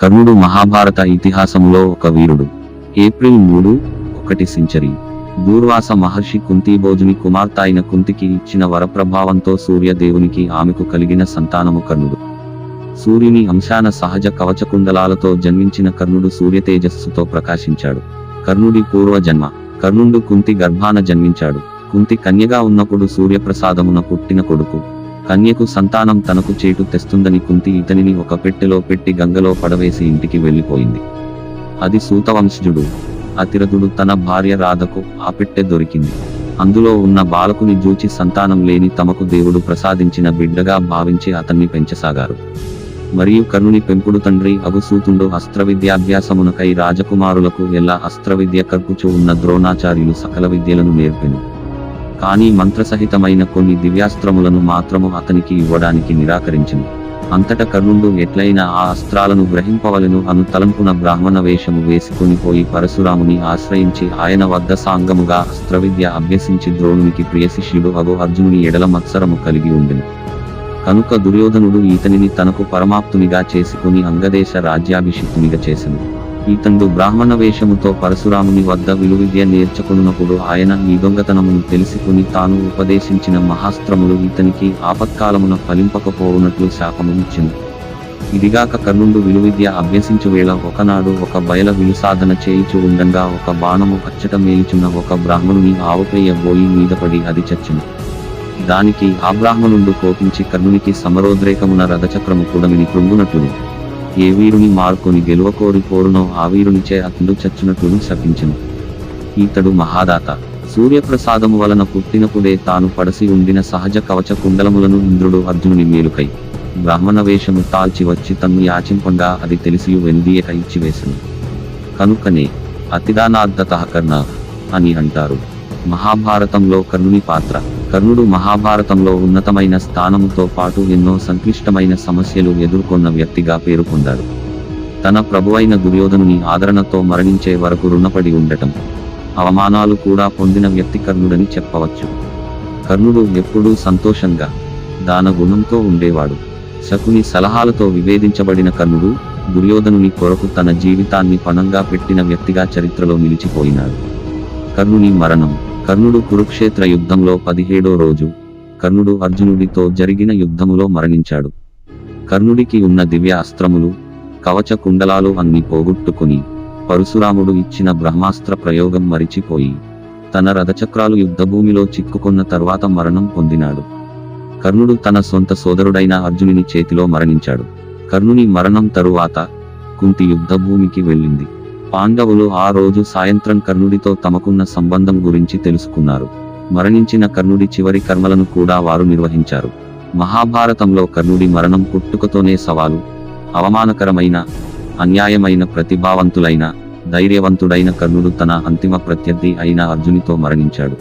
కర్ణుడు మహాభారత ఇతిహాసములో ఒక వీరుడు. April 3, 1 century. దూర్వాస మహర్షి కుంతీభోజుని కుమార్తె అయిన కుంతికి ఇచ్చిన వరప్రభావంతో సూర్యదేవునికి ఆమెకు కలిగిన సంతానము కర్ణుడు. సూర్యుని అంశాన సహజ కవచకుండలాలతో జన్మించిన కర్ణుడు సూర్యతేజస్సుతో ప్రకాశించాడు. కర్ణుడి పూర్వజన్మ. కర్ణుడు కుంతి గర్భాన జన్మించాడు. కుంతి కన్యగా ఉన్నప్పుడు సూర్యప్రసాదమున పుట్టిన కొడుకు. కన్యకు సంతానం తనకు చేటు తెస్తుందని కుంతి ఇతనిని ఒక పెట్టెలో పెట్టి గంగలో పడవేసి ఇంటికి వెళ్ళిపోయింది. అది సూతవంశజుడు అతిరథుడు తన భార్య రాధకు ఆ పెట్టె దొరికింది. అందులో ఉన్న బాలకుని జూచి సంతానం లేని తమకు దేవుడు ప్రసాదించిన బిడ్డగా భావించి అతన్ని పెంచసాగారు. మరియు కర్ణుని పెంపుడు తండ్రి అగు సూతుండు అస్త్రవిద్యాభ్యాసమునకై రాజకుమారులకు ఎలా అస్త్రవిద్య కర్పుచు ఉన్న ద్రోణాచార్యులు సకల విద్యలను నేర్పెను. కానీ మంత్రసహితమైన కొన్ని దివ్యాస్త్రములను మాత్రము అతనికి ఇవ్వడానికి నిరాకరించింది. అంతట కర్ణుడు ఎట్లయినా ఆ అస్త్రాలను గ్రహింపవలెను అను తలంపున బ్రాహ్మణ వేషము వేసుకొని పోయి పరశురాముని ఆశ్రయించి ఆయన వద్ద సాంగముగా అస్త్రవిద్య అభ్యసించి ద్రోణునికి ప్రియశిష్యుడు అగు అర్జునుని ఎడల మత్సరము కలిగి ఉండెను. కనుక దుర్యోధనుడు ఈతనిని తనకు పరమాప్తునిగా చేసుకుని అంగదేశ రాజ్యాభిషిక్తునిగా చేసెను. ఈతండు బ్రాహ్మణ వేషముతో పరశురాముని వద్ద విలువిద్య నేర్చుకున్నప్పుడు ఆయన ఈ దొంగతనమును తెలుసుకుని తాను ఉపదేశించిన మహాస్త్రములు ఈతనికి ఆపత్కాలమున ఫలింపకపోవునట్లు శాపము ఇచ్చెను. ఇదిగాక కర్ణుడు విలువిద్య అభ్యసించు వేళ ఒకనాడు ఒక బయల విలుసాధన చేయుచు ఉండంగా ఒక బాణము అచ్చట మేయుచున్న ఒక బ్రాహ్మణుని ఆవుపేయ బోయి మీద పడి అది చచ్చెను. దానికి ఆ బ్రాహ్మణుడు కోపించి కర్ణునికి సమరోద్రేకమున రథచక్రము కుడమిని కృంగునట్లు ఏ వీరుని మార్కొని గెలువకోరి పోరునో ఆ వీరునిచే అతడు చచ్చునట్లును శపించెను. ఈతడు మహాదాత. సూర్యప్రసాదము వలన పుట్టినప్పుడే తాను పడసి ఉండిన సహజ కవచ కుండలములను ఇంద్రుడు అర్జునుని మేలుకై బ్రాహ్మణ వేషము తాల్చి వచ్చి తన్ను యాచింపంగా అది తెలిసియు వెందియక ఇచ్చివేసెను. కనుకనే అతిదానార్థతః కర్ణ అని అంటారు. మహాభారతంలో కర్ణుని పాత్ర. కర్ణుడు మహాభారతంలో ఉన్నతమైన స్థానముతో పాటు ఎన్నో సంక్లిష్టమైన సమస్యలు ఎదుర్కొన్న వ్యక్తిగా పేరు పొందాడు. తన ప్రభువైన దుర్యోధనుని ఆదరణతో మరణించే వరకు రుణపడి ఉండటం, అవమానాలు కూడా పొందిన వ్యక్తి కర్ణుడని చెప్పవచ్చు. కర్ణుడు ఎప్పుడూ సంతోషంగా దాన గుణంతో ఉండేవాడు. శకుని సలహాలతో విభేదించబడిన కర్ణుడు దుర్యోధనుని కొరకు తన జీవితాన్ని పణంగా పెట్టిన వ్యక్తిగా చరిత్రలో నిలిచిపోయినాడు. కర్ణుని మరణం. కర్ణుడు కురుక్షేత్ర యుద్ధంలో 17వ రోజు కర్ణుడు అర్జునుడితో జరిగిన యుద్ధములో మరణించాడు. కర్ణుడికి ఉన్న దివ్య అస్త్రములు, కవచ కుండలాలు అన్ని పోగొట్టుకుని పరశురాముడు ఇచ్చిన బ్రహ్మాస్త్ర ప్రయోగం మరిచిపోయి తన రథచక్రాలు యుద్ధభూమిలో చిక్కుకున్న తర్వాత మరణం పొందినాడు. కర్ణుడు తన సొంత సోదరుడైన అర్జునుని చేతిలో మరణించాడు. కర్ణుని మరణం తరువాత కుంతి యుద్ధభూమికి వెళ్ళింది. పాండవులు ఆ రోజు సాయంత్రం కర్ణుడితో తమకున్న సంబంధం గురించి తెలుసుకున్నారు. మరణించిన కర్ణుడి చివరి కర్మలను కూడా వారు నిర్వహించారు. మహాభారతంలో కర్ణుడి మరణం పుట్టుకతోనే సవాలు, అవమానకరమైన, అన్యాయమైన ప్రతిభావంతులైన, ధైర్యవంతుడైన కర్ణుడు తన అంతిమ ప్రత్యర్థి అయిన అర్జునితో మరణించాడు.